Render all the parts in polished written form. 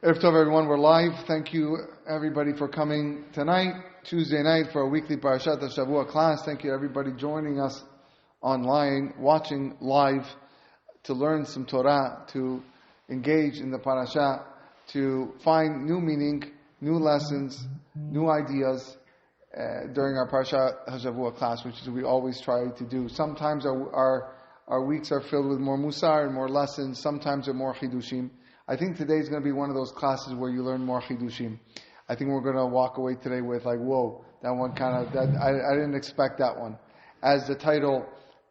Erev Tov, everyone. We're live. Thank you, everybody, for coming tonight, Tuesday night, for a weekly Parashat HaShavua class. Thank you, everybody, joining us online, watching live, to learn some Torah, to engage in the Parashat, to find new meaning, new lessons, new ideas during our Parashat HaShavua class, which is we always try to do. Sometimes our weeks are filled with more musar and more lessons. Sometimes they're more chidushim. I think today is going to be one of those classes where you learn more chidushim. I think we're going to walk away today with like, whoa, that one I didn't expect that one. As the title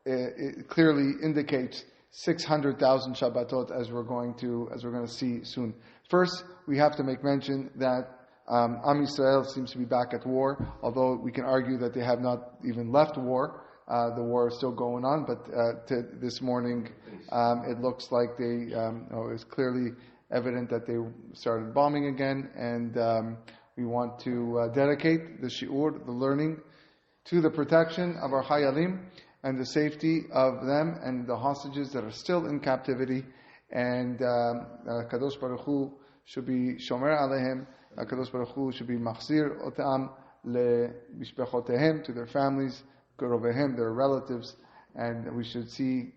it clearly indicates, 600,000 Shabbatot, as we're going to see soon. First, we have to make mention that Am Yisrael seems to be back at war, although we can argue that they have not even left war. The war is still going on, but this morning it looks like it's clearly evident that they started bombing again, and we want to dedicate the shiur, the learning, to the protection of our chayalim and the safety of them and the hostages that are still in captivity. And Kadosh Baruch Hu should be shomer alehem. Kadosh Baruch Hu should be machzir otam le mishpechotehem, to their families, Kurovehem, their relatives, and we should see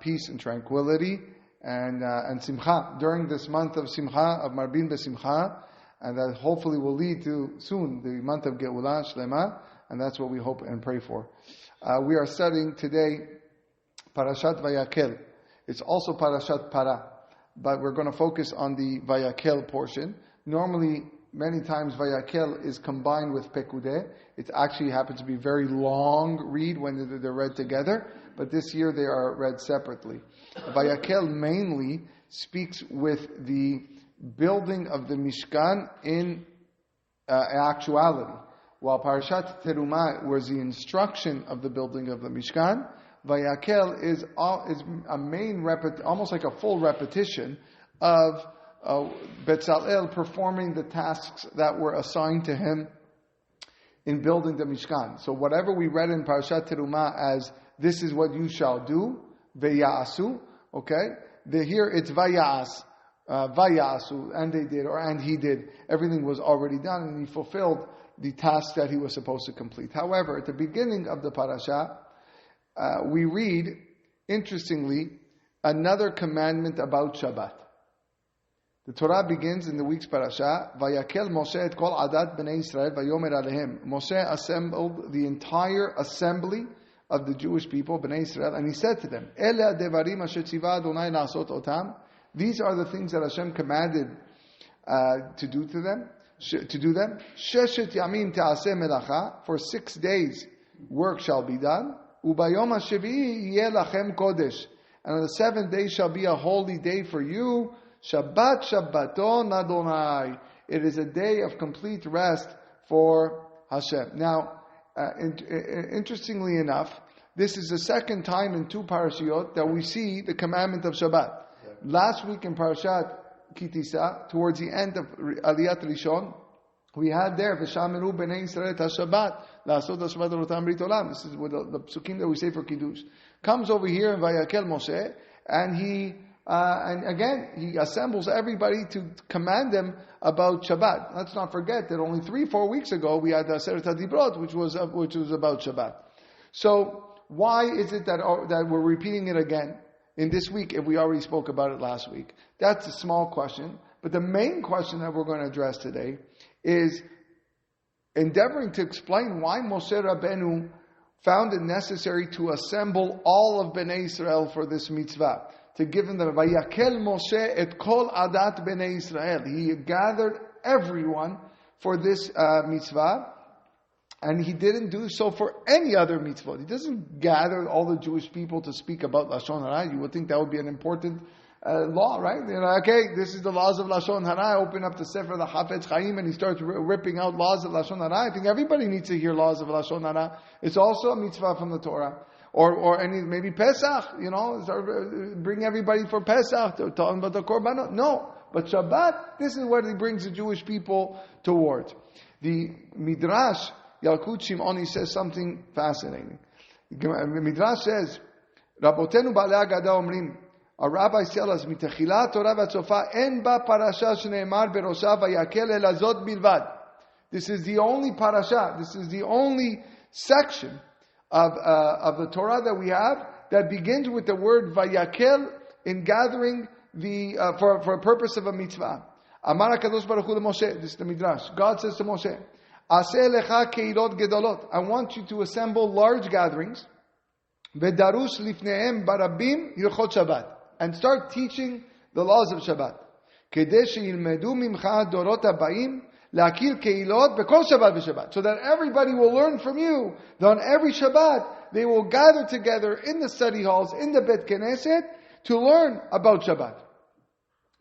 peace and tranquility and simcha during this month of simcha, of Marbin Besimcha, and that hopefully will lead to soon the month of Geulah Shlema, and that's what we hope and pray for. We are studying today Parashat Vayakhel. It's also Parashat Para, but we're going to focus on the Vayakhel portion. Normally, many times Vayakhel is combined with Pekudeh. It actually happens to be a very long read when they're read together, but this year they are read separately. Vayakhel mainly speaks with the building of the Mishkan in actuality, while Parashat Terumah was the instruction of the building of the Mishkan. Vayakhel is a main almost like a full repetition of Betzalel performing the tasks that were assigned to him in building the Mishkan. So whatever we read in Parashat Terumah as this is what you shall do, Vayasu, okay? Here it's Vayas, Vayasu, and they did, and he did. Everything was already done, and he fulfilled the task that he was supposed to complete. However, at the beginning of the Parashat, we read, interestingly, another commandment about Shabbat. The Torah begins in the week's parasha, Vayakhel Moshe et kol adat b'nei Yisrael vayomer alehem. Moshe assembled the entire assembly of the Jewish people, b'nei Yisrael, and he said to them, Ele devarim asher tziva Adonai la'asot otam. These are the things that Hashem commanded to do them. Sheshet yamim te'aseh melacha. For 6 days work shall be done. Ubayom hashvi'i yeh lachem kodesh. And on the 7th day shall be a holy day for you. Shabbat Shabbaton Adonai. It is a day of complete rest for Hashem. Now, interestingly enough, this is the second time in 2 parashiyot that we see the commandment of Shabbat. Yeah. Last week in Parashat Kitisa, towards the end of Aliyat Rishon, we had there V'shamiru b'nei Yisrael HaShabbat la'asot HaShabbat l'otam brit olam. This is what the psukim that we say for Kiddush. Comes over here in Vayakhel Moshe, and he assembles everybody to command them about Shabbat. Let's not forget that only 3-4 weeks ago we had the Aseret HaDibrot, which was about Shabbat. So why is it that we're repeating it again in this week if we already spoke about it last week? That's a small question, but the main question that we're going to address today is endeavoring to explain why Moshe Rabbeinu found it necessary to assemble all of Bnei Israel for this mitzvah. To give them the Vayakhel Moshe et kol adat b'nei Israel. He gathered everyone for this mitzvah, and he didn't do so for any other mitzvah. He doesn't gather all the Jewish people to speak about Lashon Hara. You would think that would be an important law, right? Okay, this is the laws of Lashon Hara. Open up the Sefer, the Hafetz Chaim, and he starts ripping out laws of Lashon Hara. I think everybody needs to hear laws of Lashon Hara. It's also a mitzvah from the Torah. Or any, maybe Pesach, bring everybody for Pesach, talking about the Korbanot. No. But Shabbat, this is what he brings the Jewish people towards. The Midrash, Yalkut Shimoni, says something fascinating. The Midrash says, Rabotenu Ba'alei Haggadah Omrim, Our rabbis tell us, "Mitachilat Torah v'atzofa en ba parasha shneimar berosha Vayakhel elazot bilvad." This is the only parasha. This is the only section of the Torah that we have that begins with the word Vayakhel in gathering for a purpose of a mitzvah. Amar HaKadosh Baruch Hu Moshe. This is the Midrash. God says to Moshe, "Aseh lecha keilot gedolot." I want you to assemble large gatherings. V'darush lifnehem barabim hilchot Shabbat. And start teaching the laws of Shabbat. Kedei sheyilmedu mimcha dorot habayim le'akil keilot b'kol Shabbat v'Shabbat. So that everybody will learn from you that on every Shabbat they will gather together in the study halls, in the Bet Knesset, to learn about Shabbat.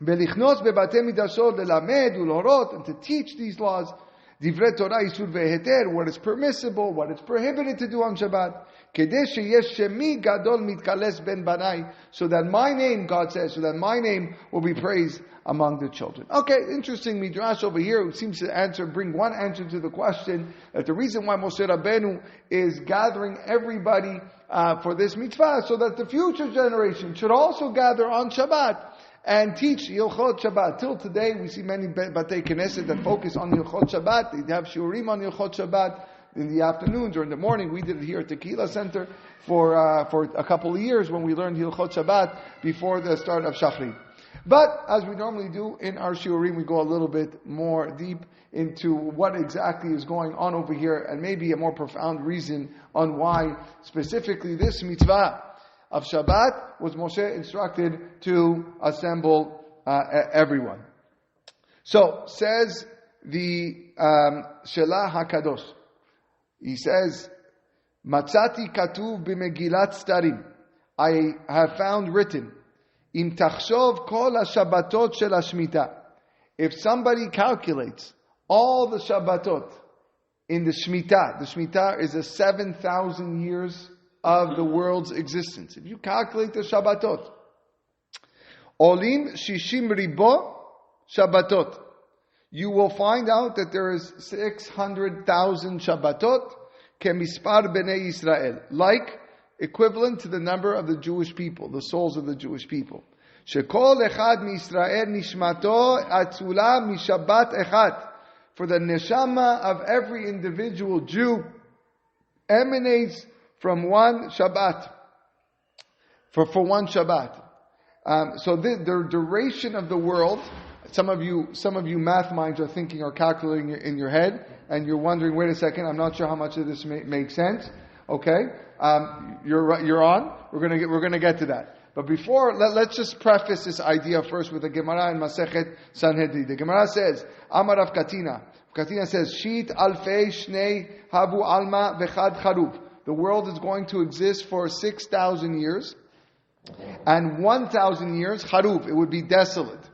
V'lichnos bebatei midashot lelamed u'lorot, and to teach these laws. Divrei Torah Yisur ve'heter, what is permissible, what is prohibited to do on Shabbat. Kedei sheyesh shemi gadol mitkales ben banai, so that my name, God says, so that my name will be praised among the children. Okay, interesting midrash over here. It seems to bring one answer to the question that the reason why Moshe Rabbeinu is gathering everybody for this mitzvah, so that the future generation should also gather on Shabbat and teach Hilchot Shabbat. Till today, we see many Batei Knesset that focus on Hilchot Shabbat. They have shiurim on Hilchot Shabbat in the afternoons or in the morning. We did it here at the Kehillah Center for a couple of years when we learned Hilchot Shabbat before the start of Shachrit. But as we normally do in our shiurim, we go a little bit more deep into what exactly is going on over here, and maybe a more profound reason on why specifically this mitzvah of Shabbat was Moshe instructed to assemble everyone. So says the Shelah HaKadosh. He says, "Matzati katuv b'Megillat Starim." I have found written, "Im tachshov kol haShabbatot shel haShmita." If somebody calculates all the Shabbatot in the Shemitah is a 7,000 years of the world's existence. If you calculate the Shabbatot, Olim Shishim Ribo Shabbatot, you will find out that there is 600,000 Shabbatot, Kemispar Bnei Israel, like equivalent to the number of the Jewish people, the souls of the Jewish people. Shekol Echad MiYisrael Nishmato Atzula MiShabbat Echad. For the neshama of every individual Jew emanates from one Shabbat. For one Shabbat. So the duration of the world, some of you math minds are thinking or calculating in your head, and you're wondering, wait a second, I'm not sure how much of this makes sense. Okay, you're on. We're gonna get to that. But before, let's just preface this idea first with the Gemara in Masechet Sanhedrin. The Gemara says, Amar Rav Katina. Katina says, Shit alfei shnei havu alma vechad charub. The world is going to exist for 6,000 years, and 1,000 years charub. It would be desolate.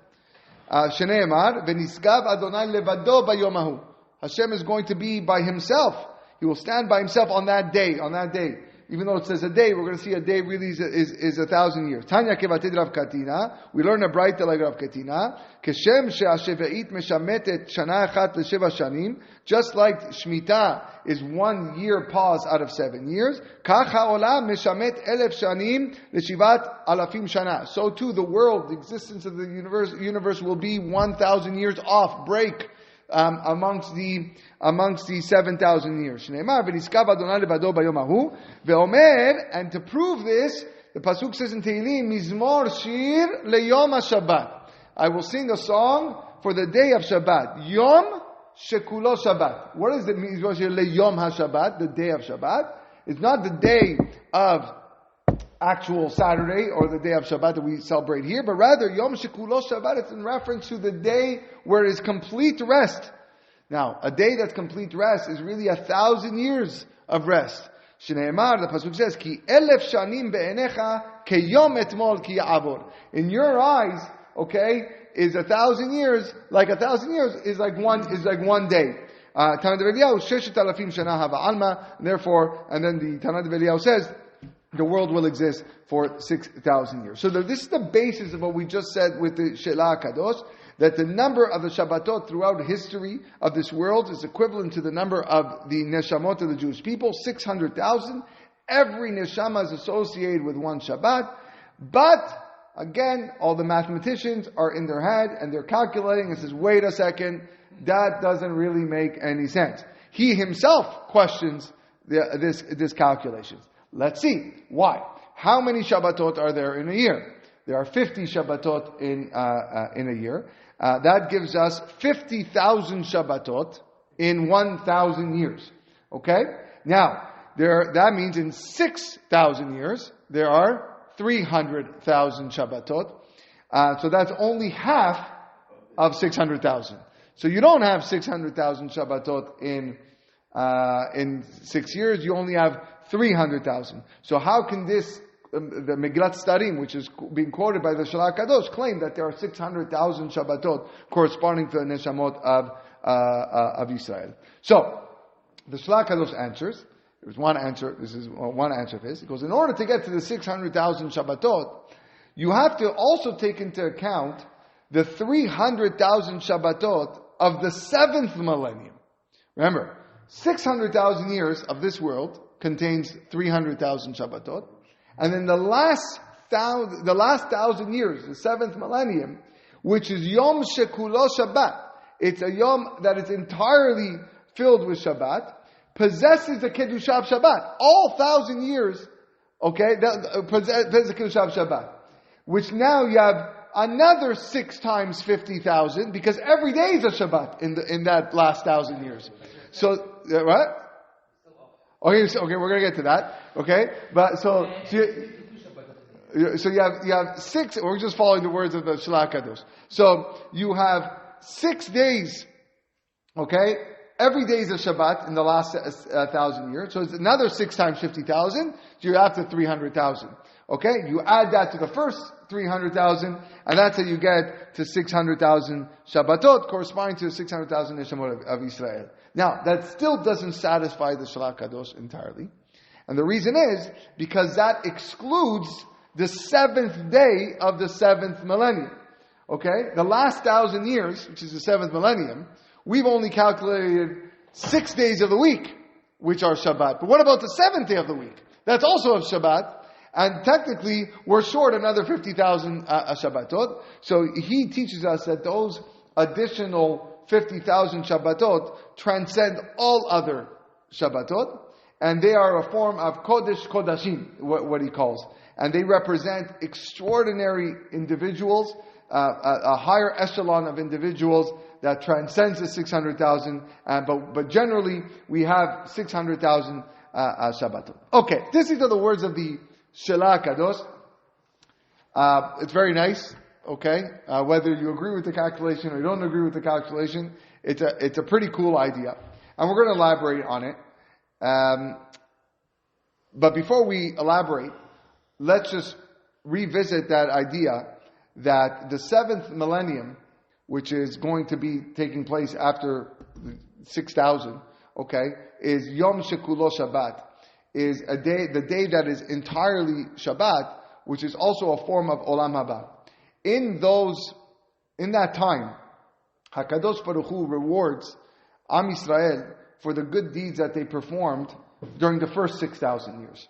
Shneimar v'nisgav Adonai levado bayom hahu. Hashem is going to be by himself. He will stand by himself on that day. Even though it says a day, we're going to see a day really is 1,000 years. Tanya kevatid Rav Katina. We learn a brighter like Rav Katina. Keshem she'asheveit meshametet shana achat l'sheva shanim. Just like Shemitah is 1 year pause out of 7 years. Kach ha'olam meshamet 1,000 shanim l'shivat alafim shana. So too the world, the existence of the universe will be 1,000 years off, break. Amongst the 7,000 years. And to prove this, the pasuk says in Tehillim, Mizmor Shir LeYom HaShabbat. I will sing a song for the day of Shabbat. Yom Shekulo Shabbat. What is the Mizmor Shir LeYom HaShabbat? The day of Shabbat. It's not the day of actual Saturday or the day of Shabbat that we celebrate here, but rather Yom Shekulo Shabbat, it's in reference to the day where it is complete rest. Now, a day that's complete rest is really 1,000 years of rest. Shneimar, the pasuk says, Ki 1,000 shanim be'enecha keyom etmol ki ya'avor. In your eyes, okay, is 1,000 years, like 1,000 years is like one day. Tanad V'Eliyahu, 6,000 shana hava alma, therefore, and then the Tanad V'Eliyahu says, the world will exist for 6,000 years. So this is the basis of what we just said with the Shelah HaKadosh, that the number of the Shabbatot throughout history of this world is equivalent to the number of the Neshamot of the Jewish people, 600,000. Every Neshama is associated with one Shabbat. But, Again, all the mathematicians are in their head and they're calculating and says, wait a second, that doesn't really make any sense. He himself questions this calculations. Let's see. Why? How many Shabbatot are there in a year? There are 50 Shabbatot in a year. That gives us 50,000 Shabbatot in 1,000 years. Okay? Now, that means in 6,000 years, there are 300,000 Shabbatot. So that's only half of 600,000. So you don't have 600,000 Shabbatot in 6 years. You only have 300,000. So how can this, the Megillat Starim, which is being quoted by the Shalach Kadosh, claim that there are 600,000 Shabbatot corresponding to the Neshamot of Israel? So, the Shalach Kadosh answers. There's one answer. This is one answer of his. He goes, in order to get to the 600,000 Shabbatot, you have to also take into account the 300,000 Shabbatot of the 7th millennium. Remember, 600,000 years of this world contains 300,000 Shabbatot. And then the last 1,000 years, the 7th millennium, which is Yom Shekulo Shabbat. It's a Yom that is entirely filled with Shabbat, possesses the Kedusha of Shabbat. All 1,000 years, okay, possesses the Kedusha of Shabbat. Which now you have another 6 times 50,000, because every day is a Shabbat in that last 1,000 years. So, what? Okay, we're going to get to that. Okay? But, so you have 6, we're just following the words of the Shalach Kadosh. So, you have 6 days, okay? Every day is a Shabbat in the last 1,000 years. So it's another 6 times 50,000. So you're up to 300,000. Okay? You add that to the first 300,000, and that's how you get to 600,000 Shabbatot, corresponding to 600,000 Neshamot of Israel. Now, that still doesn't satisfy the Shalach Kadosh entirely. And the reason is because that excludes the 7th day of the 7th millennium. Okay? The last 1,000 years, which is the 7th millennium, we've only calculated 6 days of the week, which are Shabbat. But what about the 7th day of the week? That's also of Shabbat. And technically, we're short another 50,000 Shabbatot. So he teaches us that those additional 50,000 Shabbatot transcend all other Shabbatot. And they are a form of Kodesh Kodashim, what he calls. And they represent extraordinary individuals, a higher echelon of individuals that transcends the 600,000, but generally we have 600,000 Shabbatot. Okay, these are the words of the Shalach Kadosh. It's very nice. Okay, whether you agree with the calculation or you don't agree with the calculation, it's a pretty cool idea, and we're going to elaborate on it. But before we elaborate, let's just revisit that idea that the 7th millennium, which is going to be taking place after 6,000, okay, is Yom Shekulo Shabbat, is the day that is entirely Shabbat, which is also a form of Olam Haba. In that time, HaKadosh Baruch Hu rewards Am Yisrael for the good deeds that they performed during the first 6,000 years.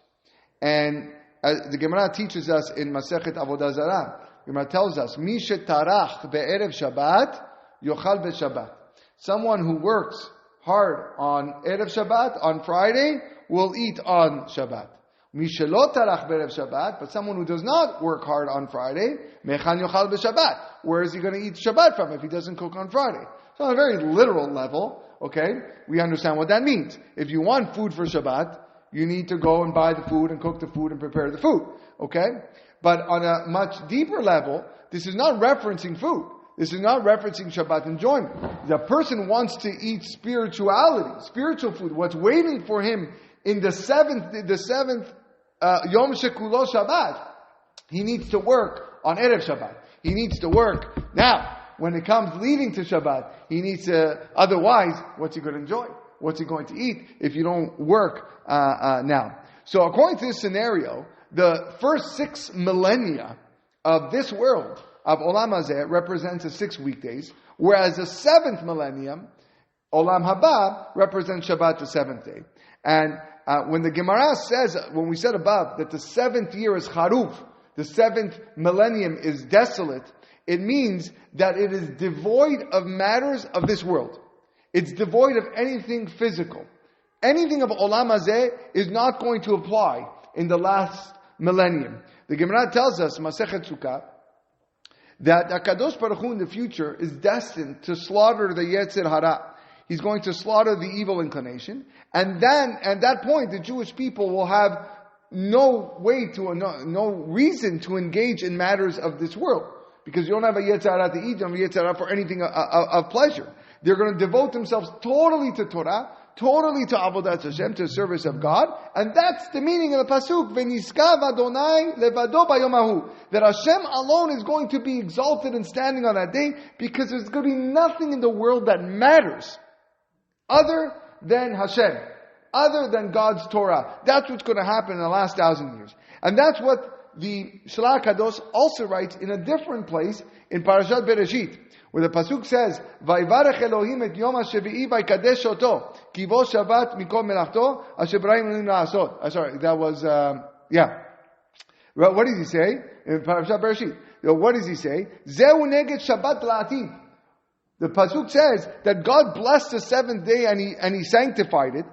And the Gemara teaches us in Masechet Avodah Zarah, Gemara tells us, Mi shetarach be'erev Shabbat, yochal be'Shabbat. Someone who works hard on Erev Shabbat, on Friday, will eat on Shabbat. Mi shelo tarach be'erev Shabbat, but someone who does not work hard on Friday, mechan yochal be'Shabbat. Where is he going to eat Shabbat from if he doesn't cook on Friday? So on a very literal level, okay, we understand what that means. If you want food for Shabbat, you need to go and buy the food and cook the food and prepare the food. Okay? But on a much deeper level, this is not referencing food. This is not referencing Shabbat enjoyment. The person wants to eat spirituality, spiritual food. What's waiting for him in the seventh Yom Shekulo Shabbat, he needs to work on Erev Shabbat. He needs to work now. When it comes leading to Shabbat, he needs to, otherwise, what's he going to enjoy? What's he going to eat if you don't work now? So according to this scenario, the first 6 millennia of this world, of Olam Hazeh, represents the 6 weekdays, whereas the 7th millennium, Olam Haba, represents Shabbat, the 7th day. And when the Gemara says, when we said above, that the 7th year is Charuf, the seventh millennium is desolate, it means that it is devoid of matters of this world. It's devoid of anything physical. Anything of Olam Hazeh is not going to apply in the last millennium. The Gemara tells us, Masechet Sukkah, that HaKadosh Baruch Hu in the future is destined to slaughter the Yetzer Hara. He's going to slaughter the evil inclination. And then, at that point, the Jewish people will have no reason to engage in matters of this world. Because you don't have a Yetzer Hara to eat, you don't have a Yetzer Hara for anything of pleasure. They're going to devote themselves totally to Torah, totally to Avodat Hashem, to the service of God. And that's the meaning of the Pasuk, V'niskav Adonai levado bayomahu. That Hashem alone is going to be exalted and standing on that day, because there's going to be nothing in the world that matters other than Hashem, other than God's Torah. That's what's going to happen in the last 1,000 years. And that's what the Shlach Kadosh also writes in a different place in Parashat Bereshit, where the Pasuk says, Vayakhel Elohim et yom ha-shevi'i vaykadesh oto, ki bo Shabbat mikol melachto, asher b'rayim elim la'asot. Sorry, that was, What does he say? In Parashat Bereshit. What does he say? Zehu neged Shabbat la'atid. The Pasuk says that God blessed the seventh day and he sanctified it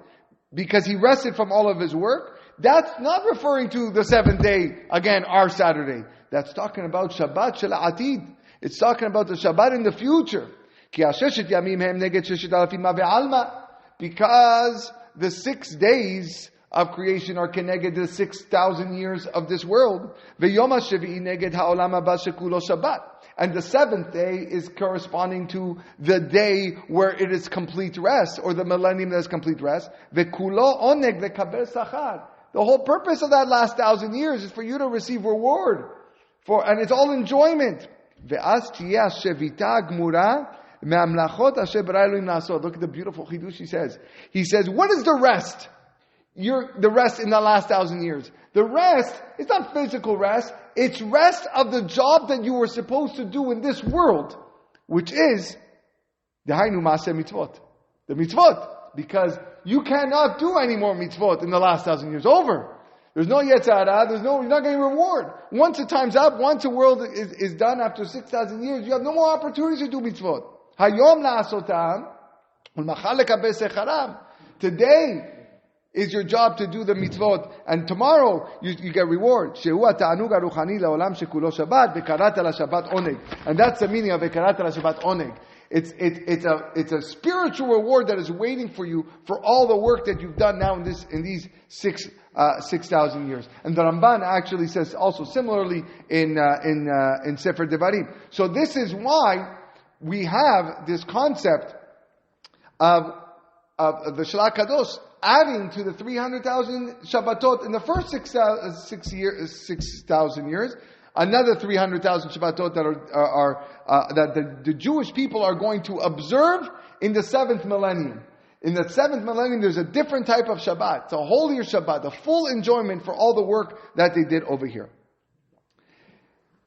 because he rested from all of his work. That's not referring to the seventh day, again, our Saturday. That's talking about Shabbat shel atid. It's talking about the Shabbat in the future. Because the 6 days of creation are connected to the 6,000 years of this world. And the seventh day is corresponding to the day where it is complete rest, or the millennium that is complete rest. The whole purpose of that last 1,000 years is for you to receive reward, and it's all enjoyment. Look at the beautiful chidush he says. He says, what is the rest? The rest in the last 1,000 years. The rest is not physical rest. It's rest of the job that you were supposed to do in this world, which is the mitzvot. Because you cannot do any more mitzvot in the last 1,000 years. Over. There's no Yetzer Hara, you're not getting reward. Once the time's up, once the world is done after 6,000 years, you have no more opportunities to do mitzvot. Hayom la'asotam, ulmachal lekabel secharam. Today is your job to do the mitzvot, and tomorrow you get reward. Shehu ha'ta'anug haruchani la'olam shekulo Shabbat, v'karata la'Shabbat oneg. And that's the meaning of v'karata la'Shabbat oneg. It's a spiritual reward that is waiting for you for all the work that you've done now in these 6,000 years. And the Ramban actually says also similarly in Sefer Devarim. So this is why we have this concept of the Shlach Kadosh adding to the 300,000 Shabbatot in the first 6,000 years. Another 300,000 Shabbatot that the Jewish people are going to observe in the 7th millennium. In the 7th millennium, there's a different type of Shabbat. It's a holier Shabbat, a full enjoyment for all the work that they did over here.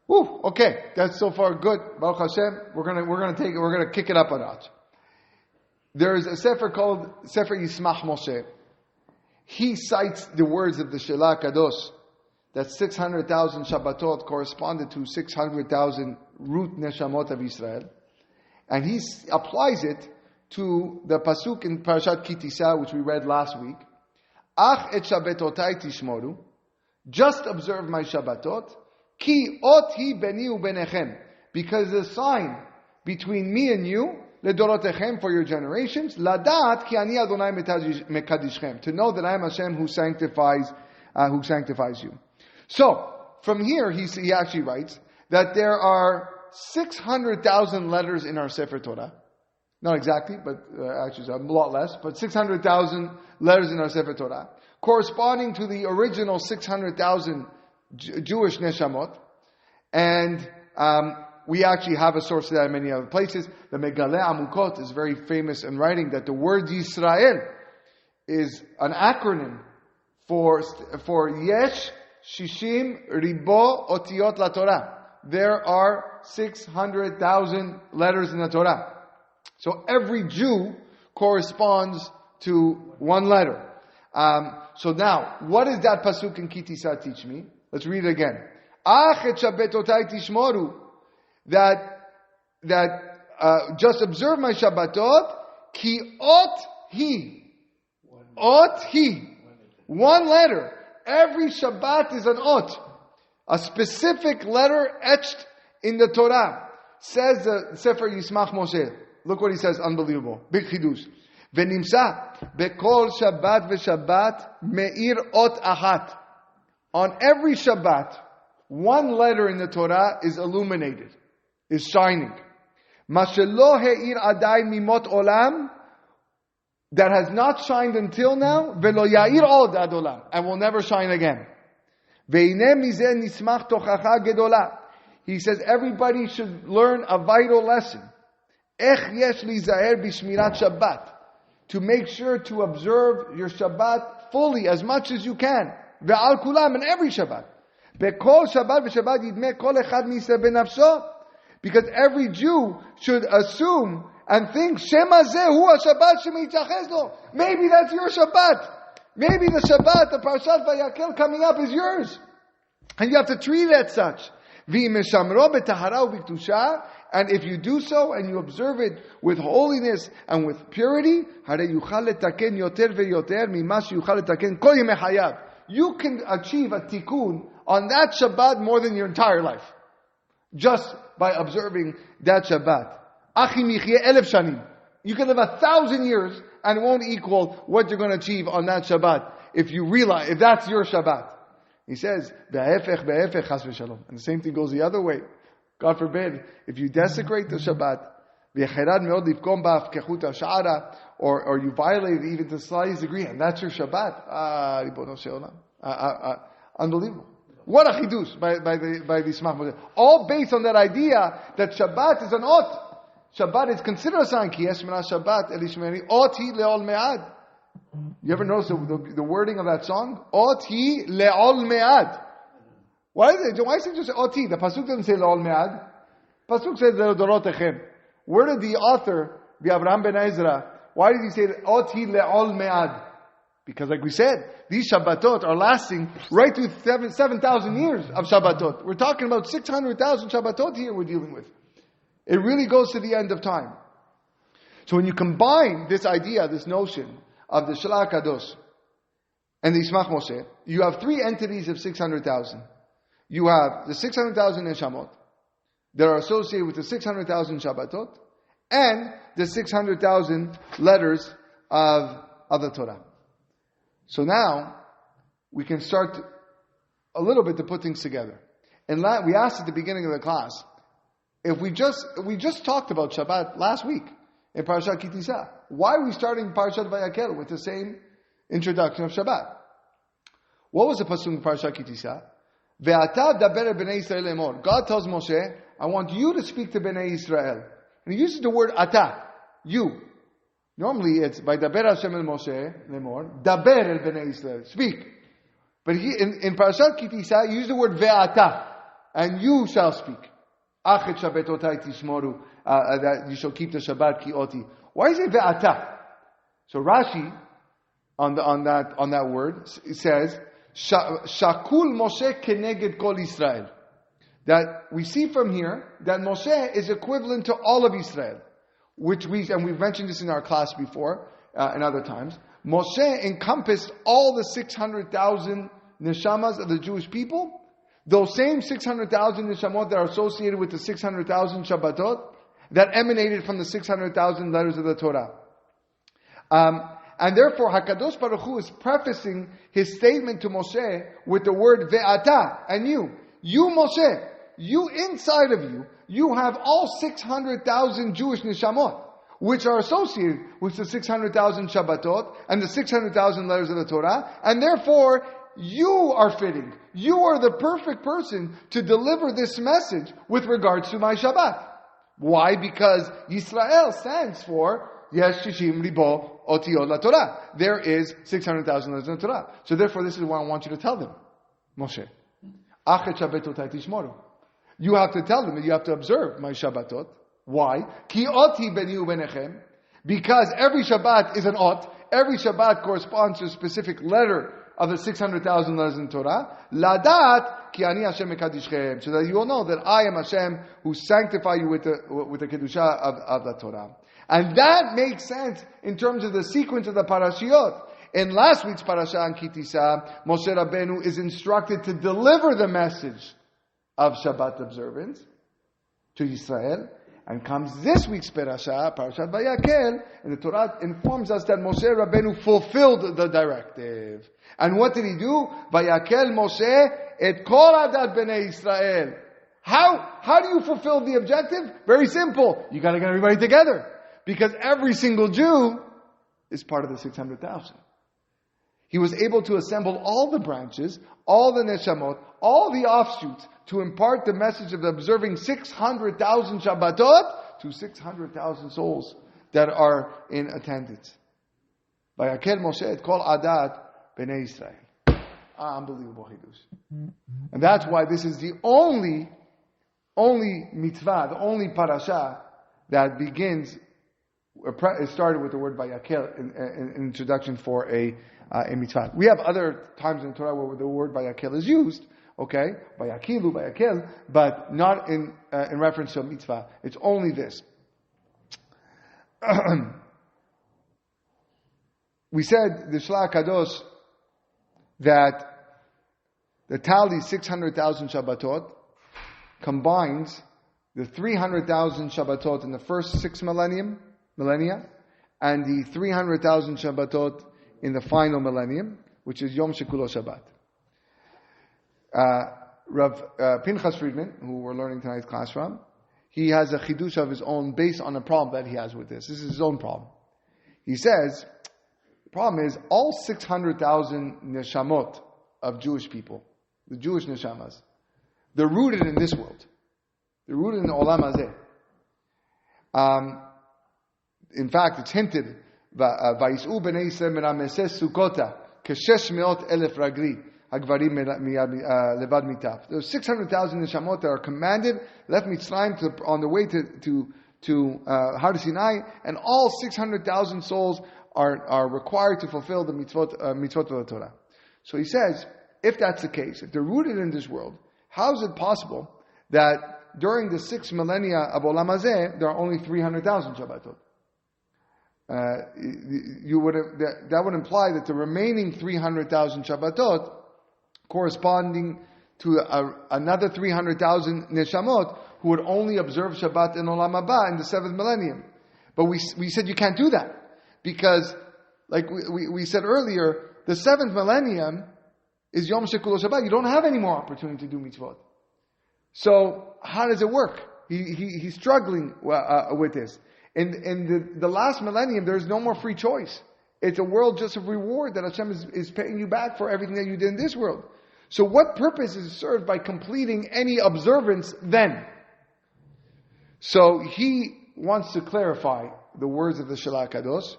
Whew, okay, that's so far good. Baruch Hashem, we're gonna kick it up a notch. There is a sefer called Sefer Yismach Moshe. He cites the words of the Shlach Kadosh, that 600,000 Shabbatot corresponded to 600,000 root neshamot of Israel. And he applies it to the Pasuk in Parashat Ki Tisa, which we read last week. Ach et Shabbatotai tishmoru. Just observe my Shabbatot. Ki ot hi beni ubenechem. Because the sign between me and you, ledorotechem, for your generations, ladat ki ani Adonai mekadishchem. To know that I am Hashem who sanctifies you. So, from here, he actually writes that there are 600,000 letters in our Sefer Torah. Not exactly, but actually it's a lot less, but 600,000 letters in our Sefer Torah, corresponding to the original 600,000 Jewish neshamot. And we actually have a source of that in many other places. The Megaleh Amukot is very famous in writing that the word Yisrael is an acronym for Yesh Shishim Ribo Otiyot La Torah. There are 600,000 letters in the Torah. So every Jew corresponds to one letter. So now, what does that pasuk in Ki Tisa teach me? Let's read it again. Achet Shabbatotai tishmoru. That just observe my Shabbatot. Ki ot hi. Ot hi. One letter. Every Shabbat is an ot. A specific letter etched in the Torah. Says the Sefer Yismach Moshe. Look what he says, unbelievable. Big chidush. V'nimsa bekol Shabbat v'Shabbat meir ot ahat. On every Shabbat, one letter in the Torah is illuminated, is shining. Mashelo he'ir adai mimot olam, that has not shined until now, velo ya'ir od ad olam, and will never shine again. Ve'ine mizeh nismach tochacha gedola. He says everybody should learn a vital lesson. Ech yesh lizaher b'shmirat Shabbat. To make sure to observe your Shabbat fully, as much as you can. Ve'al kulam, in every Shabbat. Be'kol Shabbat v'Shabbat yidmeh kol echad miseh benafsho. Because every Jew should assume and think, Shema zeh hu ha-Shabbat shemeitzachez lo. Maybe that's your Shabbat. Maybe the Shabbat, the Parshat Vayakhel coming up is yours. And you have to treat it as such. V'imeshamro b'tahara u'b'ktusha. And if you do so and you observe it with holiness and with purity, you can achieve a tikkun on that Shabbat more than your entire life. Just by observing that Shabbat. You can live 1,000 years and it won't equal what you're going to achieve on that Shabbat if you realize, if that's your Shabbat. He says, and the same thing goes the other way. God forbid, if you desecrate the Shabbat, or you violate it even to the slightest degree, and that's your Shabbat. Unbelievable. What a chidush by the Yismach Moshe. All based on that idea that Shabbat is an ot. Shabbat is considered a sign. Ki yeshmena Shabbat elishmeri ot hi leol me'ad. You ever notice the wording of that song? Ot hi leol me'ad. Why is it just oti? The pasuk doesn't say le'ol me'ad. Pasuk says le'odorotechem. Where did the author, the Avraham ben Ezra, why did he say oti le'ol me'ad? Because like we said, these Shabbatot are lasting right through 7,000 years of Shabbatot. We're talking about 600,000 Shabbatot here we're dealing with. It really goes to the end of time. So when you combine this idea, this notion of the Shalach Kadosh and the Yismach Moshe, you have three entities of 600,000. You have the 600,000 Neshamot that are associated with the 600,000 Shabbatot and the 600,000 letters of the Torah. So now we can start a little bit to put things together. And we asked at the beginning of the class, if we just talked about Shabbat last week in Parashat Kitisa, why are we starting Parashat Vayakhel with the same introduction of Shabbat? What was the pasuk in Parashat Kitisa? Ve'ata daber b'nei Yisrael lemor. God tells Moshe, I want you to speak to Bnei Israel. And he uses the word ata, you. Normally it's by daber Hashem el Moshe lemor, daber el Bnei Israel, speak. But in Parashat Kitisa, he used the word ve'ata, and you shall speak. Achet Shabbatotai tishmoru, that you shall keep the Shabbat ki oti. Why is it ve'ata? So Rashi, on that word, says, Shakul Moshe keneged kol Israel. That we see from here that Moshe is equivalent to all of Israel, and we've mentioned this in our class before, and other times. Moshe encompassed all the 600,000 neshamas of the Jewish people. Those same 600,000 neshamot that are associated with the 600,000 Shabbatot that emanated from the 600,000 letters of the Torah. And therefore, HaKadosh Baruch Hu is prefacing his statement to Moshe with the word ve'ata, and you. You, Moshe, you inside of you, you have all 600,000 Jewish neshamot, which are associated with the 600,000 Shabbatot and the 600,000 letters of the Torah, and therefore, you are fitting. You are the perfect person to deliver this message with regards to my Shabbat. Why? Because Yisrael stands for Yesh Shishim Libo Otiyot La Torah. There is 600,000 letters in the Torah. So therefore, this is what I want you to tell them, Moshe. Achet Shabbatotai tishmoru. You have to tell them that you have to observe my Shabbatot. Why? Ki oti beni ubenechem. Because every Shabbat is an ot. Every Shabbat corresponds to a specific letter of the 600,000 letters in Torah. Ladat ki ani Hashem mekadishchem, so that you will know that I am Hashem who sanctify you with the kedusha of the Torah. And that makes sense in terms of the sequence of the parashiot. In last week's parasha in Kitisa, Moshe Rabbeinu is instructed to deliver the message of Shabbat observance to Israel. And comes this week's parasha, Parashat Vayakhel, and the Torah informs us that Moshe Rabbeinu fulfilled the directive. And what did he do? Vayakhel Moshe et kol adat bnei Israel. How do you fulfill the objective? Very simple. You got to get everybody together. Because every single Jew is part of the 600,000. He was able to assemble all the branches, all the neshamot, all the offshoots, to impart the message of observing 600,000 Shabbatot to 600,000 souls that are in attendance. Vayakhel Moshe et kol adat bnei Israel. Unbelievable hidush. And that's why this is the only mitzvah, the only parasha that begins, it started with the word Vayakhel, an introduction for a mitzvah. We have other times in Torah where the word Vayakhel is used, okay, Vayakhel, but not in reference to a mitzvah. It's only this. We said, the Shlach Kadosh, that the tally 600,000 Shabbatot combines the 300,000 Shabbatot in the first 6 millennia, and the 300,000 Shabbatot in the final millennium, which is Yom Shekulo Shabbat. Rav Pinchas Friedman, who we're learning tonight's class from, he has a chidush of his own based on a problem that he has with this. This is his own problem. He says, the problem is all 600,000 neshamot of Jewish people, the Jewish neshamas, they're rooted in this world. They're rooted in the Olam Hazeh. In fact, it's hinted, Vayis'u b'nei Yisrael min ha'meses Sukkota, keshesh meot elef ragli, hagvarim levad mitaf. There's 600,000 neshamot that are commanded, left Mitzrayim on the way to Har Sinai, and all 600,000 souls are required to fulfill the mitzvot of the Torah. So he says, if that's the case, if they're rooted in this world, how is it possible that during the 6 millennia of Olam Hazeh, there are only 300,000 Shabbatot? That would imply that the remaining 300,000 Shabbatot, corresponding to another 300,000 neshamot, who would only observe Shabbat in Olam Haba in the 7th millennium. But we said you can't do that. Because, like we said earlier, the 7th millennium is Yom Shekulo Shabbat. You don't have any more opportunity to do mitzvot. So, how does it work? He's struggling with this. In the last millennium, there's no more free choice. It's a world just of reward that Hashem is paying you back for everything that you did in this world. So what purpose is served by completing any observance then? So he wants to clarify the words of the Shlach Kadosh,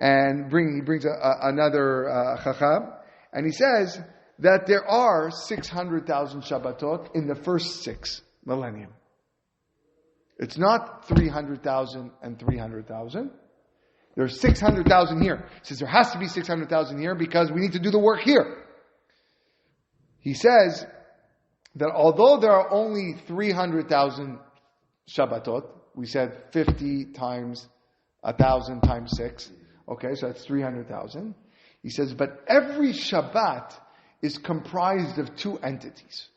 and he brings another Chacham, and he says that there are 600,000 Shabbatot in the first 6 millennium. It's not 300,000 and 300,000. There's 600,000 here. He says there has to be 600,000 here because we need to do the work here. He says that although there are only 300,000 Shabbatot, we said 50 times 1,000 times 6. Okay, so that's 300,000. He says, but every Shabbat is comprised of 2 entities,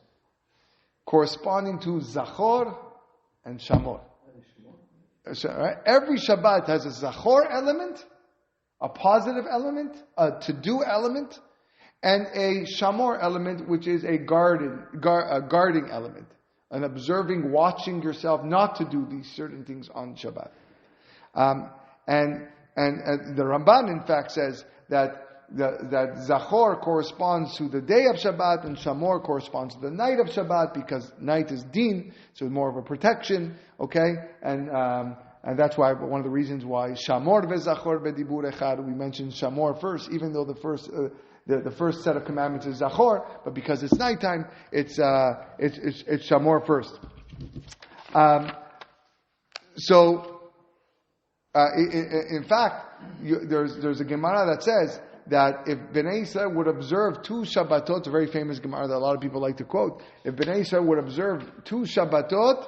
corresponding to Zachor and Shamor. So, right? Every Shabbat has a Zachor element, a positive element, a to-do element, and a Shamor element, which is a guarding element, an observing, watching yourself not to do these certain things on Shabbat. And the Ramban, in fact, says that Zachor corresponds to the day of Shabbat and Shamor corresponds to the night of Shabbat because night is Din, so more of a protection, okay? And that's why one of the reasons why Shamor veZachor bedibur echad, we mentioned Shamor first, even though the first set of commandments is Zachor, but because it's nighttime, it's Shamor first. In fact, there's a Gemara that says that if Bnei Yisrael would observe 2 Shabbatot, a very famous Gemara that a lot of people like to quote, if Bnei Yisrael would observe 2 Shabbatot,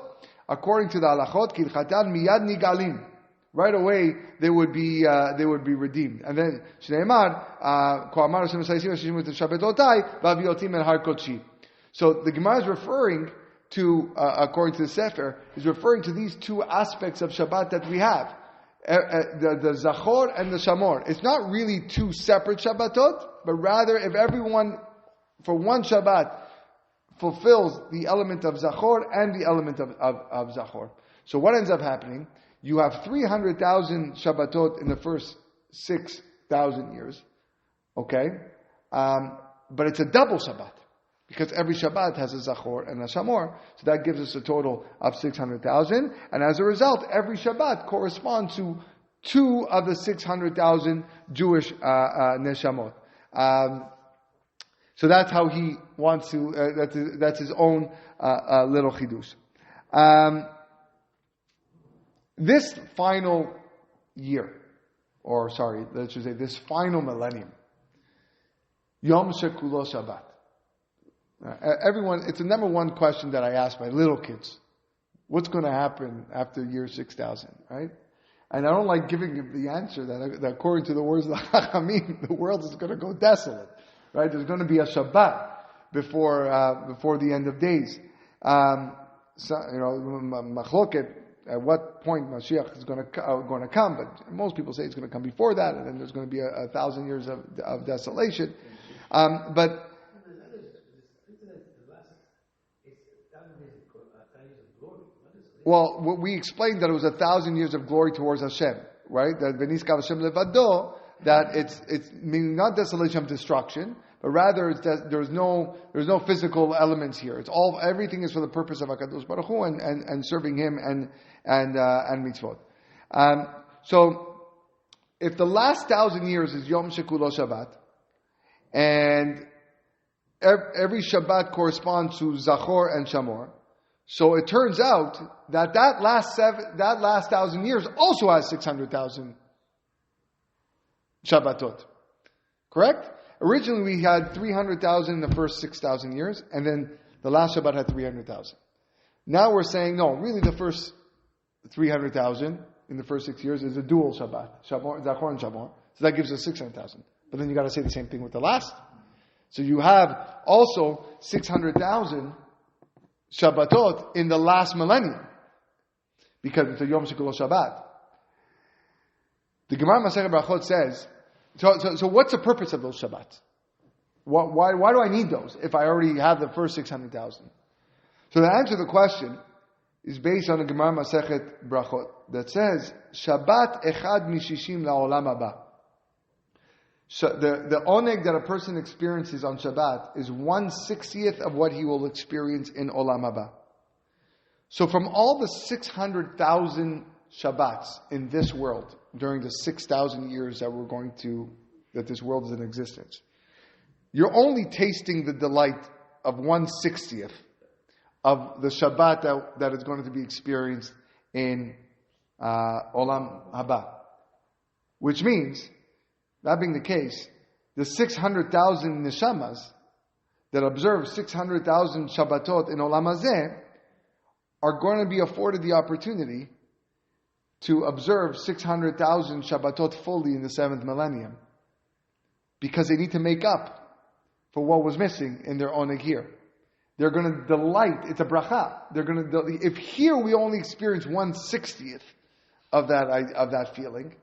according to the halachot, kilchatan miyad nigalim, right away they would be redeemed. And then Shneimar, ko amar Hashem Yisrael Shishim Shabbatotai v'aviotim el har kodshi. So the Gemara is referring to, according to the Sefer, is referring to these 2 aspects of Shabbat that we have. The Zachor and the Shamor. It's not really 2 separate Shabbatot, but rather if everyone, for one Shabbat, fulfills the element of Zachor and the element of Zachor. So what ends up happening? You have 300,000 Shabbatot in the first 6,000 years. Okay? But it's a double Shabbat. Because every Shabbat has a Zachor and a Shamor. So that gives us a total of 600,000. And as a result, every Shabbat corresponds to 2 of the 600,000 Jewish Neshamot. So that's how he wants to, that's his own little Chidush. This final year, let's just say this final millennium, Yom Shekulo Shabbat. Everyone, it's the number one question that I ask my little kids. What's going to happen after year 6,000, right? And I don't like giving the answer that according to the words of the Chachamim, the world is going to go desolate, right? There's going to be a Shabbat before the end of days. Machloket, at what point Mashiach is going to come, but most people say it's going to come before that, and then there's going to be 1,000 years of desolation. But well, we explained that it was 1,000 years of glory towards Hashem, right? That V'niskav Hashem levado, that it's meaning not desolation of destruction, but rather it's that there's no physical elements here. It's everything is for the purpose of Hakadosh Baruch Hu and serving Him and mitzvot. So if the last 1,000 years is Yom Shekulo Shabbat, and every Shabbat corresponds to Zachor and Shamor, so it turns out that last 1,000 years also has 600,000 Shabbatot. Correct? Originally we had 300,000 in the first 6,000 years, and then the last Shabbat had 300,000. Now we're saying, no, really the first 300,000 in the first 6 years is a dual Shabbat, Zachor and Shamor. So that gives us 600,000. But then you got to say the same thing with the last. So you have also 600,000 Shabbatot in the last millennium, because it's a Yom Shekulo Shabbat. The Gemara Masechet Brachot says, so what's the purpose of those Shabbats? Why do I need those if I already have the first 600,000? So the answer to the question is based on the Gemara Masechet Brachot that says, Shabbat echad mishishim la'olam haba. The oneg that a person experiences on Shabbat is 1/60th of what he will experience in Olam Haba. So from all the 600,000 Shabbats in this world during the 6,000 years that this world is in existence, you're only tasting the delight of 1/60th of the Shabbat that is going to be experienced in Olam Haba. Which means, that being the case, the 600,000 neshamas that observe 600,000 Shabbatot in Olam Hazeh are going to be afforded the opportunity to observe 600,000 Shabbatot fully in the 7th millennium, because they need to make up for what was missing in their oneg here. They're going to delight. It's a bracha. If here we only experience 1/60th of that feeling,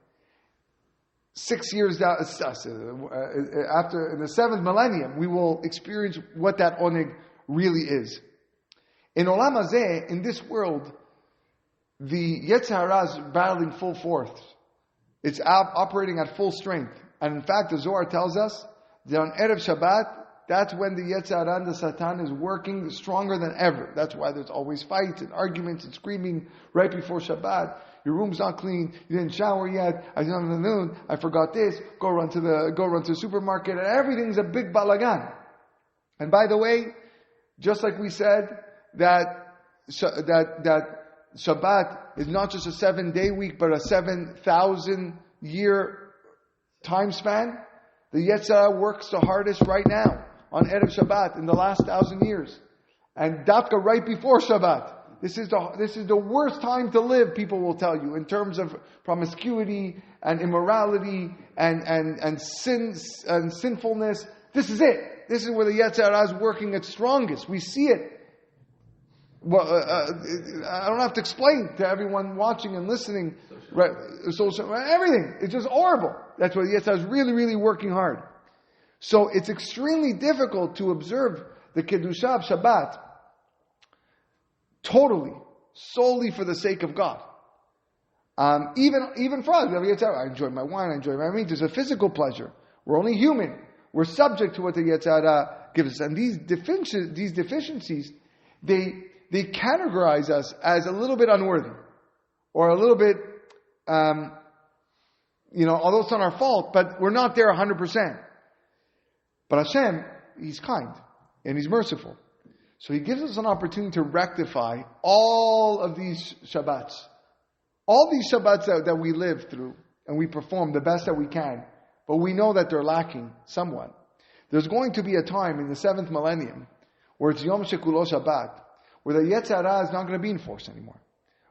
6 years down, after in the 7th millennium, we will experience what that oneg really is. In Olam Hazeh, in this world, the Yetzer Hara is battling full force. It's operating at full strength. And in fact, the Zohar tells us that on Erev Shabbat, that's when the Yetzer Hara and the Satan is working stronger than ever. That's why there's always fights and arguments and screaming right before Shabbat. Your room's not clean. You didn't shower yet. I forgot this. Go run to the supermarket, and everything's a big balagan. And by the way, just like we said that Shabbat is not just a 7-day week, but a 7,000 year time span. The Yetzer Hara works the hardest right now on Erev Shabbat in the last 1,000 years. And Dafka right before Shabbat. This is the worst time to live, people will tell you, in terms of promiscuity and immorality and sins and sinfulness. This is it. This is where the Yetzer Hara is working its strongest. We see it. Well, I don't have to explain to everyone watching and listening. Right, everything. It's just horrible. That's why the Yetzer Hara is really, really working hard. So it's extremely difficult to observe the Kedusha of Shabbat totally, solely for the sake of God. Even for us, I enjoy my wine, I enjoy my meat. There's a physical pleasure. We're only human. We're subject to what the Yetzer Hara gives us. And these deficiencies, they categorize us as a little bit unworthy. Or a little bit, although it's not our fault, but we're not there 100%. But Hashem, He's kind. And He's merciful. So He gives us an opportunity to rectify all of these Shabbats. All these Shabbats that we live through and we perform the best that we can, but we know that they're lacking somewhat. There's going to be a time in the 7th millennium where it's Yom Shekulo Shabbat, where the Yetzer Hara is not going to be in force anymore.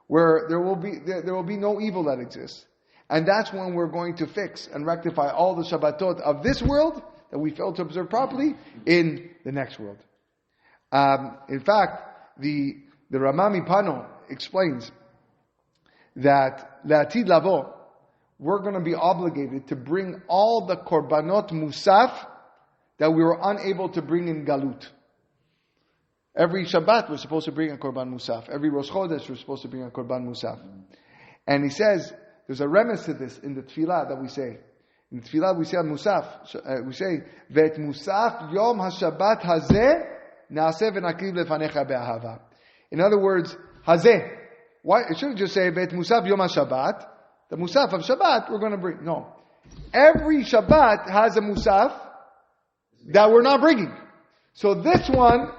Where there will be no evil that exists. And that's when we're going to fix and rectify all the Shabbatot of this world that we failed to observe properly in the next world. In fact, the Ramami Pano explains that La'atid Lavo, we're going to be obligated to bring all the Korbanot Musaf that we were unable to bring in Galut. Every Shabbat we're supposed to bring a Korban Musaf. Every Rosh Chodesh we're supposed to bring a Korban Musaf. And he says, there's a remes to this in the Tefillah that we say. In the Tefillah we say on Musaf, we say, Vet Musaf Yom HaShabbat Hazeh Naaseh v'nakriv lefanecha be'ahava. In other words, Hazeh. Why? It shouldn't just say, Vet Musaf Yom HaShabbat. The Musaf of Shabbat we're going to bring. No. Every Shabbat has a Musaf that we're not bringing. So this one,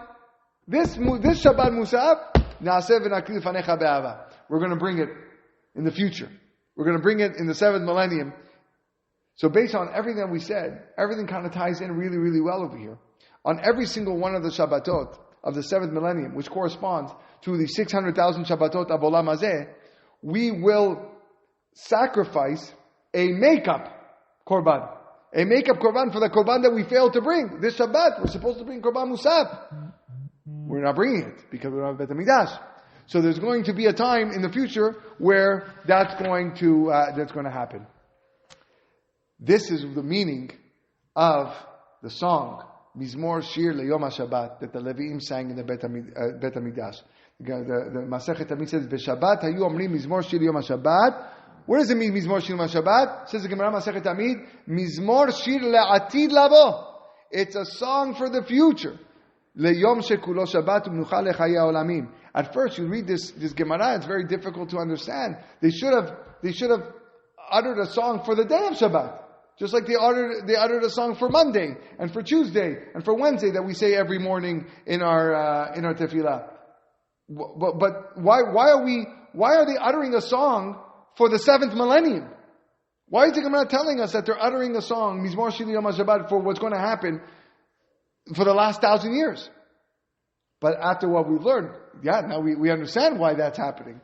this Shabbat Musaf, Naaseh v'nakriv lefanecha be'ahava. We're going to bring it in the future. We're going to bring it in the 7th millennium. So based on everything that we said, everything kind of ties in really, really well over here. On every single one of the Shabbatot of the 7th millennium, which corresponds to the 600,000 Shabbatot of Olam Hazeh, we will sacrifice a makeup Korban. A makeup Korban for the Korban that we failed to bring. This Shabbat, we're supposed to bring Korban Musaf. We're not bringing it because we don't have Bet HaMikdash. So there's going to be a time in the future where that's going to happen. This is the meaning of the song Mizmor Shir LeYom HaShabbat that the Leviim sang in the Bet HaMikdash. The Masechet Tamid says, "V'Shabbat hayu omrim Mizmor Shir LeYom HaShabbat." What does it mean, Mizmor Shir LeYom HaShabbat? Says the Gemara Masechet Tamid, Mizmor Shir LeAtid Lavo. It's a song for the future. LeYom Shekulo Shabbat U'Menucha LeChayei Olamim. At first, you read this Gemara, it's very difficult to understand. They should have uttered a song for the day of Shabbat. Just like they uttered a song for Monday and for Tuesday and for Wednesday that we say every morning in our tefillah. But why are they uttering a song for the 7th millennium? Why is the Gemara telling us that they're uttering a song Mizmor Shir Yom HaShabbat for what's going to happen for the last 1,000 years? But after what we've learned, now we understand why that's happening,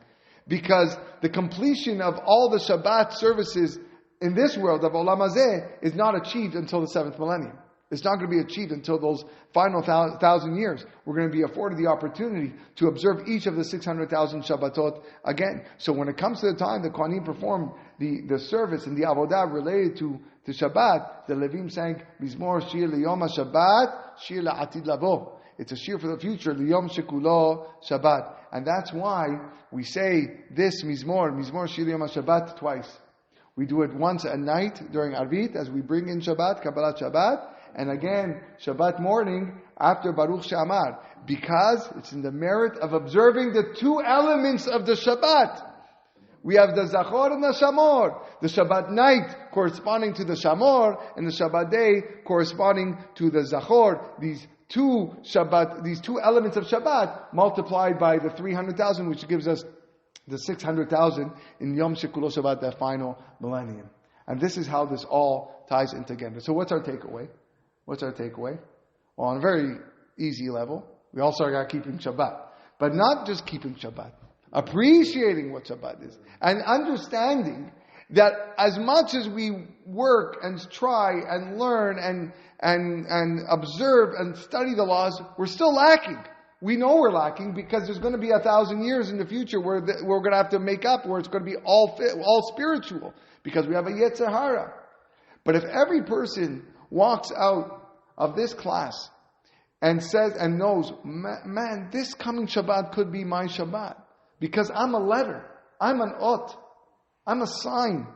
because the completion of all the Shabbat services in this world of Olam Hazeh is not achieved until the 7th millennium. It's not going to be achieved until those final 1,000 years. We're going to be afforded the opportunity to observe each of the 600,000 Shabbatot again. So when it comes to the time the Kohanim performed the service and the Avodah related to Shabbat, the Levim sang Mizmor Shir LeYom HaShabbat, Shir LaAtid Lavo. It's a shir for the future, Liyom Shekulo Shabbat. And that's why we say this Mizmor Shir Yom HaShabbat twice. We do it once at night during Arvit as we bring in Shabbat, Kabbalat Shabbat, and again Shabbat morning after Baruch She'amar, because it's in the merit of observing the two elements of the Shabbat. We have the Zachor and the Shamor. The Shabbat night corresponding to the Shamor, and the Shabbat day corresponding to the Zachor. These two elements of Shabbat multiplied by the 300,000, which gives us the 600,000 in Yom Shekulo Shabbat, that final millennium. And this is how this all ties in together. So what's our takeaway? Well, on a very easy level, we also got keeping Shabbat. But not just keeping Shabbat. Appreciating what Shabbat is. And understanding that as much as we work and try and learn and observe and study the laws, we're still lacking. We know we're lacking because there's going to be 1,000 years in the future where we're going to have to make up, where it's going to be all spiritual, because we have a Yetzer Hara. But if every person walks out of this class and says and knows, man, this coming Shabbat could be my Shabbat, because I'm a letter, I'm an ot, I'm a sign,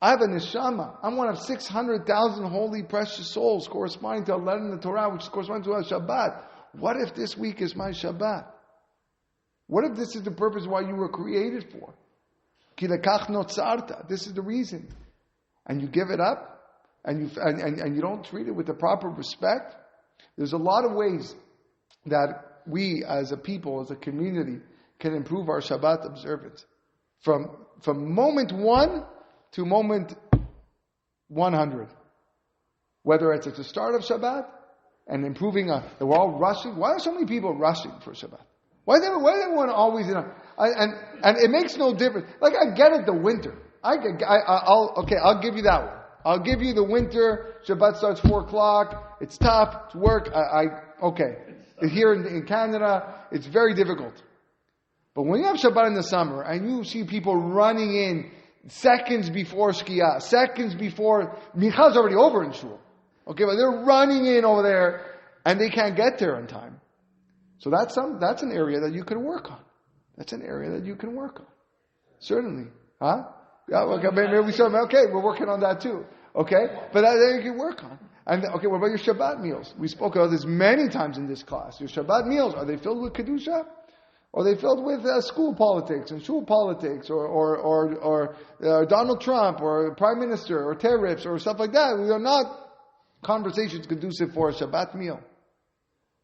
I have a neshama, I'm one of 600,000 holy precious souls corresponding to a letter in the Torah, which corresponds to a Shabbat. What if this week is my Shabbat? What if this is the purpose why you were created for? Ki lekach notzarta. This is the reason. And you give it up, and you don't treat it with the proper respect. There's a lot of ways that we as a people, as a community, can improve our Shabbat observance. From moment 1 to moment 100. Whether it's at the start of Shabbat, and improving, we're all rushing. Why are so many people rushing for Shabbat? Why is everyone always in and it makes no difference. Like, I get it, the winter. I'll give you that one. I'll give you the winter. Shabbat starts 4 o'clock. It's tough. It's work. Okay. Here in Canada, it's very difficult. But when you have Shabbat in the summer, and you see people running in seconds before Shkia, seconds before, Micha's already over in Shul. Okay, but they're running in over there, and they can't get there on time. So that's an area that you can work on. Certainly. Huh? Yeah, okay, maybe we're working on that too. Okay? But that you can work on. And okay, what about your Shabbat meals? We spoke about this many times in this class. Your Shabbat meals, are they filled with Kedusha? Or are they filled with school politics and shul politics, or Donald Trump, or Prime Minister, or tariffs, or stuff like that? We are not conversations conducive for a Shabbat meal.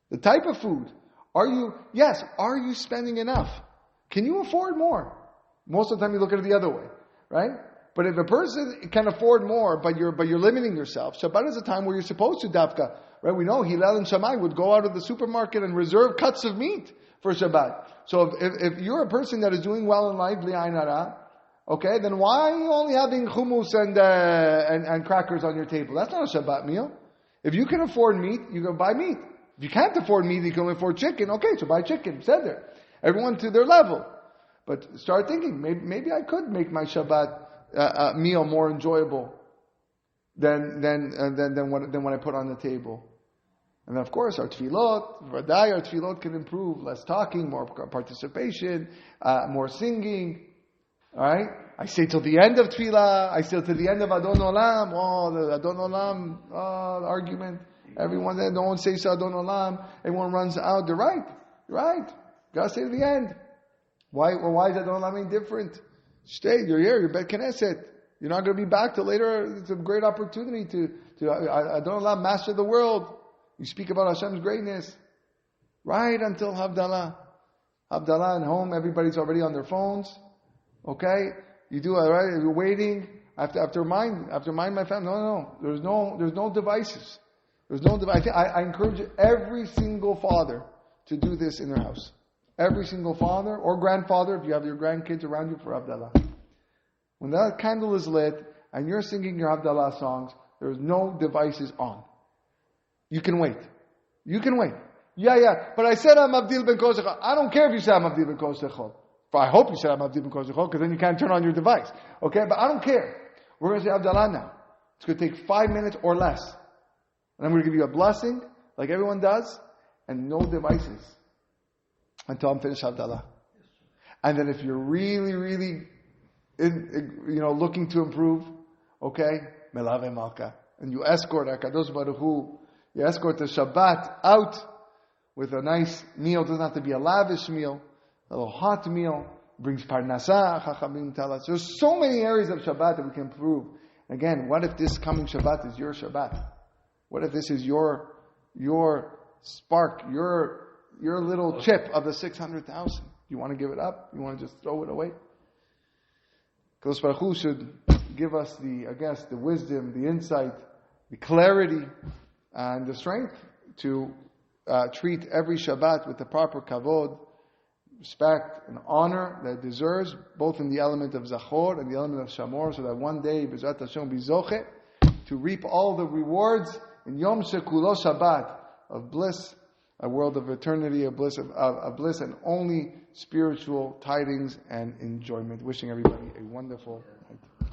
The type of food. Are you spending enough? Can you afford more? Most of the time you look at it the other way, right? But if a person can afford more, but you're limiting yourself, Shabbat is a time where you're supposed to dafka, right? We know Hillel and Shammai would go out of the supermarket and reserve cuts of meat for Shabbat. So if you're a person that is doing well in life, li'ayin hara, okay, then why are you only having hummus and crackers on your table? That's not a Shabbat meal. If you can afford meat, you can buy meat. If you can't afford meat, you can only afford chicken. Okay, so buy chicken. Said there. Everyone to their level. But start thinking, maybe I could make my Shabbat meal more enjoyable than what I put on the table. And then, of course, our tefillot can improve. Less talking, more participation, more singing. All right? I say till the end of tefillah. I say till the end of Adon Olam. Oh, the Adon Olam the argument. Everyone, no one says Adon Olam. Everyone runs out. They're right. You're right. Gotta say to the end. Why is Adon Olam any different? Stay. You're here. You're Bet Knesset. You're not going to be back till later. It's a great opportunity to Adon Olam, master the world. You speak about Hashem's greatness. Right until Havdalah. Havdalah at home, everybody's already on their phones. Okay? You do it, right? You're waiting. I have to remind my family. No. There's no devices. I encourage every single father to do this in their house. Every single father or grandfather, if you have your grandkids around you for Havdalah. When that candle is lit and you're singing your Havdalah songs, there's no devices on. You can wait. Yeah. But I said I'm Abdil ben Koshechol. I don't care if you say I'm Abdil ben Koshechol. I hope you said I'm Abdil ben Koshechol, because then you can't turn on your device. Okay? But I don't care. We're going to say Havdalah now. It's going to take 5 minutes or less. And I'm going to give you a blessing, like everyone does, and no devices until I'm finished Havdalah. And then if you're really, really looking to improve, okay, Melave Malka. And you escort HaKadosh Baruch Hu, you escort the Shabbat out with a nice meal. It doesn't have to be a lavish meal, a little hot meal. Brings Parnasah, Chachamim tell us. There's so many areas of Shabbat that we can improve. Again, what if this coming Shabbat is your Shabbat? What if this is your spark, your little chip of the 600,000? You want to give it up? You want to just throw it away? Kadosh Baruch Hu should give us the wisdom, the insight, the clarity, and the strength to treat every Shabbat with the proper kavod, respect and honor that it deserves, both in the element of Zachor and the element of Shamor, so that one day, B'ezrat Hashem, be Zoche, to reap all the rewards in Yom Shekulo Shabbat of bliss, a world of eternity, of bliss, and only spiritual tidings and enjoyment. Wishing everybody a wonderful night.